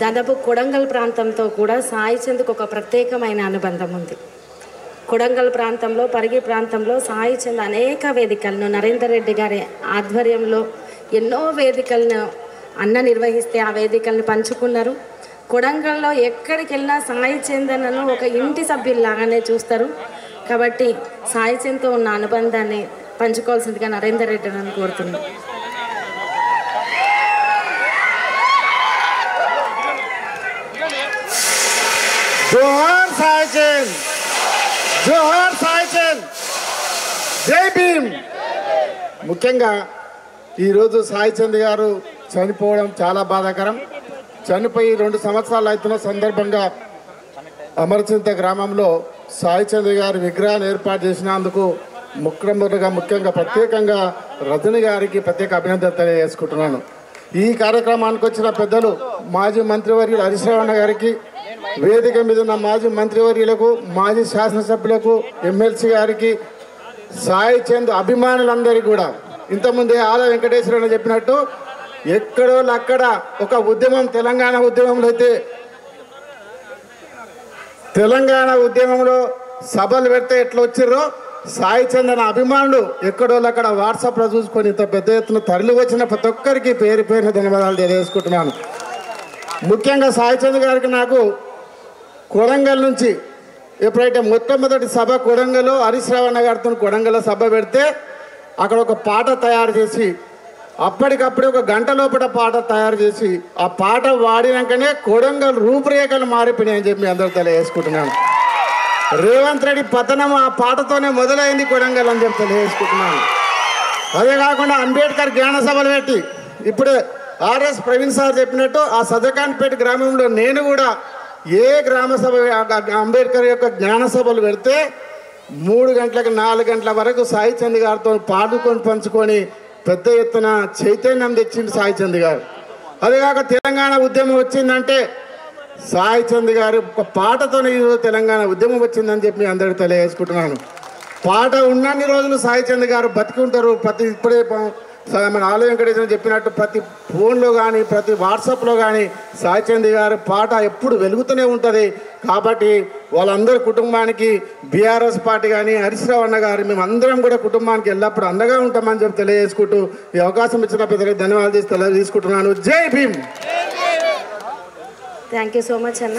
దాదాపు కొడంగల్ ప్రాంతంతో కూడా సాయి చంద్కు ఒక ప్రత్యేకమైన అనుబంధం ఉంది. కొడంగల్ ప్రాంతంలో, పరిగి ప్రాంతంలో సాయి చంద్ అనేక వేదికలను నరేందర్ రెడ్డి గారి ఆధ్వర్యంలో ఎన్నో వేదికలను అన్న నిర్వహిస్తే ఆ వేదికలను పంచుకున్నారు. కొడంగల్లో ఎక్కడికి వెళ్ళినా సాయి చంద్ ఒక ఇంటి సభ్యుల్లాగానే చూస్తారు. కాబట్టి సాయి చంద్తో ఉన్న అనుబంధాన్ని పంచుకోవాల్సిందిగా నరేందర్ రెడ్డి అని కోరుతున్నాను. జోహార్ సాయి చంద్, జోహార్ సాయి చంద్, జై భీమ్. ముఖ్యంగా ఈరోజు సాయి చంద్ గారు చనిపోవడం చాలా బాధాకరం. చనిపోయి 2 సంవత్సరాలు అవుతున్న సందర్భంగా అమరచింత గ్రామంలో సాయి చంద్ గారి విగ్రహాన్ని ఏర్పాటు చేసినందుకు ముఖ్యంగా ప్రత్యేకంగా రజని గారికి ప్రత్యేక అభినందనలు తెలియజేసుకుంటున్నాను. ఈ కార్యక్రమానికి వచ్చిన పెద్దలు మాజీ మంత్రివర్యులు హరీష్ రావు అన్న గారికి, వేదిక మీద ఉన్న మాజీ మంత్రివర్యులకు, మాజీ శాసనసభ్యులకు, ఎమ్మెల్సీ గారికి, సాయి చంద్ అభిమానులందరికీ కూడా ఇంతకుముందే ఆల వెంకటేశ్వర చెప్పినట్టు ఎక్కడో అక్కడ ఒక ఉద్యమం, తెలంగాణ ఉద్యమంలో అయితే తెలంగాణ ఉద్యమంలో సభలు పెడితే ఎట్లా వచ్చిర్రో సాయి చంద్ అనే అభిమానులు ఎక్కడో అక్కడ వాట్సాప్లో చూసుకొని ఇంత పెద్ద ఎత్తున తరలి వచ్చిన ప్రతి ఒక్కరికి పేరు పేరున ధన్యవాదాలు తెలియజేసుకుంటున్నాను. ముఖ్యంగా సాయి చంద్ గారికి నాకు కొడంగల్ నుంచి ఎప్పుడైతే మొట్టమొదటి సభ కొడంగల్లో హరీష్ రావు అన్న గారితో కొడంగల్లో సభ పెడితే అక్కడ ఒక పాట తయారు చేసి అప్పటికప్పుడే ఒక గంట లోపల పాట తయారు చేసి ఆ పాట వాడినాకనే కొడంగల్ రూపురేఖలు మారిపోయినాయని చెప్పి అందరూ తెలియజేసుకుంటున్నాను. రేవంత్ రెడ్డి పతనం ఆ పాటతోనే మొదలైంది కొడంగల్ అని చెప్పి తెలియజేసుకుంటున్నాను. అదే కాకుండా అంబేద్కర్ జ్ఞాన సభలు పెట్టి ఇప్పుడే ఆర్ఎస్ ప్రవీణ్ సార్ చెప్పినట్టు ఆ సజకాన్పేట గ్రామంలో నేను కూడా ఏ గ్రామ సభ అంబేద్కర్ యొక్క జ్ఞాన సభలు పెడితే 3 గంటలకు 4 గంటల వరకు సాయి చంద్ గారితో పాడుకొని పంచుకొని పెద్ద ఎత్తున చైతన్యం తెచ్చింది సాయి చంద్ గారు. అదేకాక తెలంగాణ ఉద్యమం వచ్చిందంటే సాయి చంద్ గారు ఒక పాటతోనే ఈరోజు తెలంగాణ ఉద్యమం వచ్చిందని చెప్పి అందరికీ తెలియజేసుకుంటున్నాను. పాట ఉన్నన్ని రోజులు సాయి చంద్ గారు బతికి ఉంటారు. ఇప్పుడే మన ఆల వెంకటేశ్వర చెప్పినట్టు ప్రతి ఫోన్లో కానీ ప్రతి వాట్సాప్లో కానీ సాయి చంద్ గారి పాట ఎప్పుడు వెలుగుతూనే ఉంటుంది. కాబట్టి వాళ్ళందరి కుటుంబానికి బీఆర్ఎస్ పార్టీ కానీ హరీష్ రావు అన్న గారు మేమందరం కూడా కుటుంబానికి ఎల్లప్పుడూ అండగా ఉంటామని చెప్పి తెలియజేసుకుంటూ ఈ అవకాశం ఇచ్చిన పెద్దలకు ధన్యవాదాలు తీసుకుంటున్నాను. జై Bhim. Thank you so much అన్న.